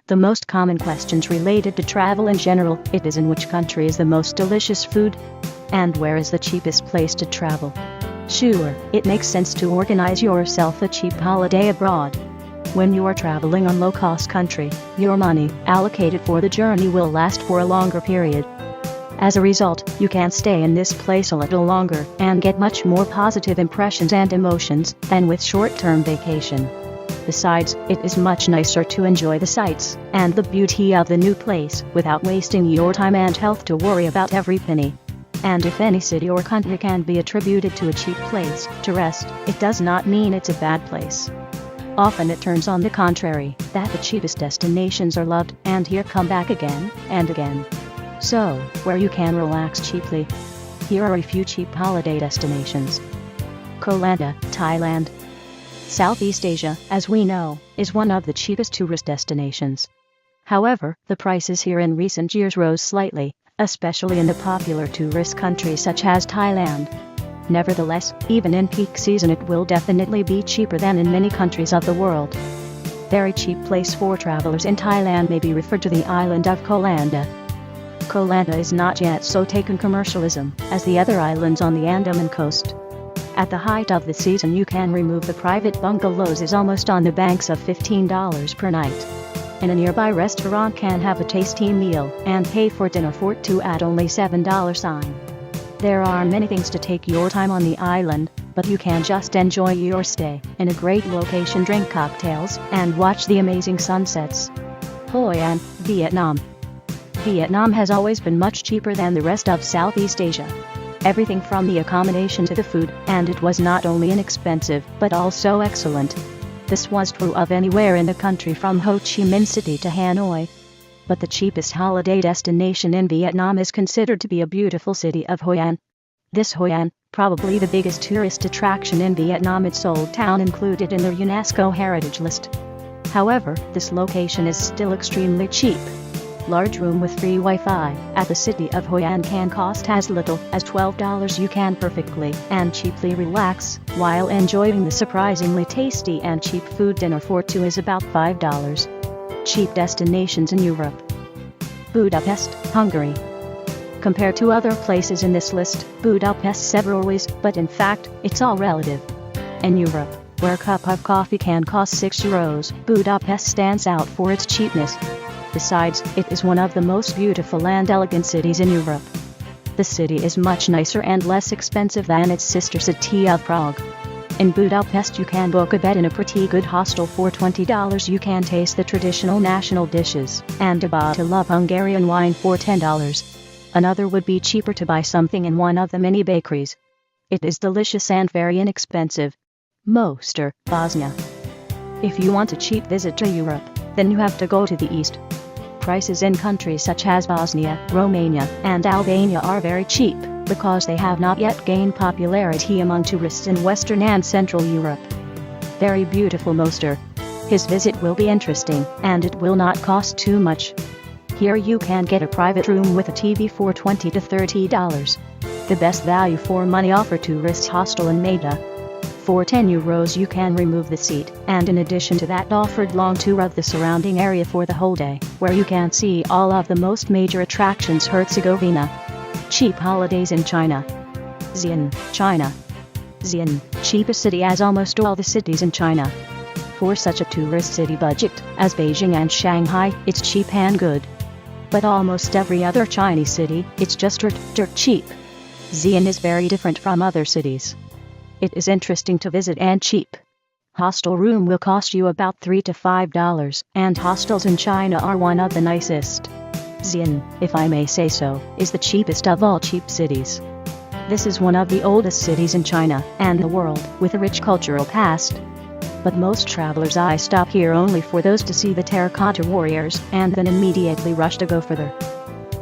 The most common questions related to travel in general, it is in which country is the most delicious food? And where is the cheapest place to travel? Sure, it makes sense to organize yourself a cheap holiday abroad. When you are traveling on low-cost country, your money allocated for the journey will last for a longer period. As a result, you can stay in this place a little longer and get much more positive impressions and emotions than with short-term vacation. Besides, it is much nicer to enjoy the sights and the beauty of the new place without wasting your time and health to worry about every penny. And if any city or country can be attributed to a cheap place to rest, it does not mean it's a bad place. Often it turns on the contrary, that the cheapest destinations are loved and here come back again and again. So, where you can relax cheaply. Here are a few cheap holiday destinations. Koh Lanta, Thailand. Southeast Asia, as we know, is one of the cheapest tourist destinations. However, the prices here in recent years rose slightly, especially in the popular tourist countries such as Thailand. Nevertheless, even in peak season it will definitely be cheaper than in many countries of the world. Very cheap place for travelers in Thailand may be referred to the island of Koh Lanta. Koh Lanta is not yet so taken commercialism as the other islands on the Andaman coast. At the height of the season you can remove the private bungalows is almost on the banks of $15 per night. In a nearby restaurant can have a tasty meal and pay for dinner for two at only $7. There are many things to take your time on the island, but you can just enjoy your stay in a great location, drink cocktails, and watch the amazing sunsets. Hoi An, Vietnam. Vietnam has always been much cheaper than the rest of Southeast Asia. Everything from the accommodation to the food, and it was not only inexpensive, but also excellent. This was true of anywhere in the country from Ho Chi Minh City to Hanoi. But the cheapest holiday destination in Vietnam is considered to be a beautiful city of Hoi An. This Hoi An, probably the biggest tourist attraction in Vietnam, its old town included in their UNESCO heritage list. However, this location is still extremely cheap. Large room with free Wi-Fi at the city of Hoi An can cost as little as $12. You can perfectly and cheaply relax while enjoying the surprisingly tasty and cheap food. Dinner for two is about $5. Cheap destinations in Europe. Budapest, Hungary. Compared to other places in this list, Budapest several ways, but in fact, it's all relative. In Europe, where a cup of coffee can cost €6, Budapest stands out for its cheapness. Besides, it is one of the most beautiful and elegant cities in Europe. The city is much nicer and less expensive than its sister city of Prague. In Budapest you can book a bed in a pretty good hostel for $20. You can taste the traditional national dishes, and a bottle of Hungarian wine for $10. Another would be cheaper to buy something in one of the many bakeries. It is delicious and very inexpensive. Mostar, Bosnia. If you want a cheap visit to Europe, then you have to go to the east. Prices in countries such as Bosnia, Romania, and Albania are very cheap, because they have not yet gained popularity among tourists in Western and Central Europe. Very beautiful Mostar. His visit will be interesting, and it will not cost too much. Here you can get a private room with a TV for $20 to $30. The best value for money offer tourists hostel in Maida. For €10 you can remove the seat, and in addition to that offered long tour of the surrounding area for the whole day, where you can see all of the most major attractions. Herzegovina. Cheap holidays in China. Xi'an, China. Xi'an, cheapest city as almost all the cities in China. For such a tourist city budget as Beijing and Shanghai, it's cheap and good. But almost every other Chinese city, it's just dirt cheap. Xi'an is very different from other cities. It is interesting to visit and cheap. Hostel room will cost you about $3 to $5, and hostels in China are one of the nicest. Xi'an, if I may say so, is the cheapest of all cheap cities. This is one of the oldest cities in China and the world, with a rich cultural past. But most travelers stop here only for those to see the terracotta warriors, and then immediately rush to go further.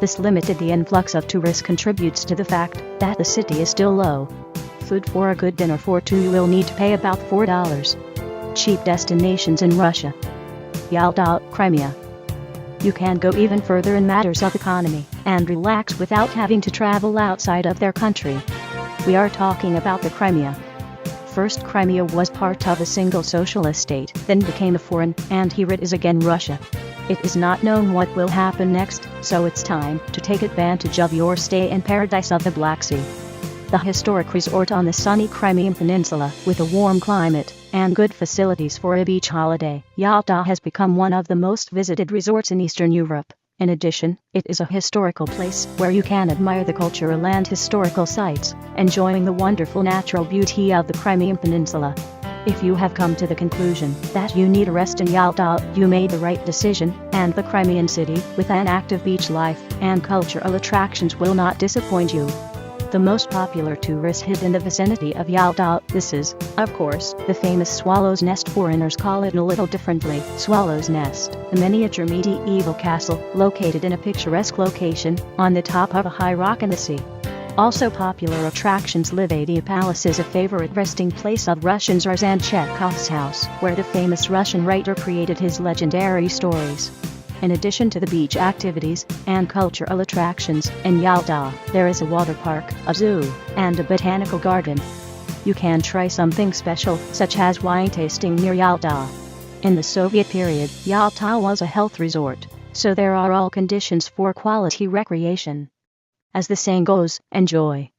This limited the influx of tourists contributes to the fact that the city is still low. Food for a good dinner for two you will need to pay about $4. Cheap destinations in Russia. Yalta, Crimea. You can go even further in matters of economy and relax without having to travel outside of their country. We are talking about the Crimea. First, Crimea was part of a single socialist state, then became a foreign, and here it is again, Russia. It is not known what will happen next, so it's time to take advantage of your stay in paradise of the Black Sea. The historic resort on the sunny Crimean Peninsula, with a warm climate and good facilities for a beach holiday, Yalta has become one of the most visited resorts in Eastern Europe. In addition, it is a historical place where you can admire the cultural and historical sites, enjoying the wonderful natural beauty of the Crimean Peninsula. If you have come to the conclusion that you need a rest in Yalta, you made the right decision, and the Crimean city, with an active beach life and cultural attractions, will not disappoint you. The most popular tourist hit in the vicinity of Yalta, this is, of course, the famous Swallow's Nest. Foreigners call it a little differently, Swallow's Nest, a miniature medieval castle located in a picturesque location on the top of a high rock in the sea. Also popular attractions: Livadia Palace is a favorite resting place of Russian Tsars, and Chekhov's house, where the famous Russian writer created his legendary stories. In addition to the beach activities and cultural attractions, in Yalta, there is a water park, a zoo, and a botanical garden. You can try something special, such as wine tasting near Yalta. In the Soviet period, Yalta was a health resort, so there are all conditions for quality recreation. As the saying goes, enjoy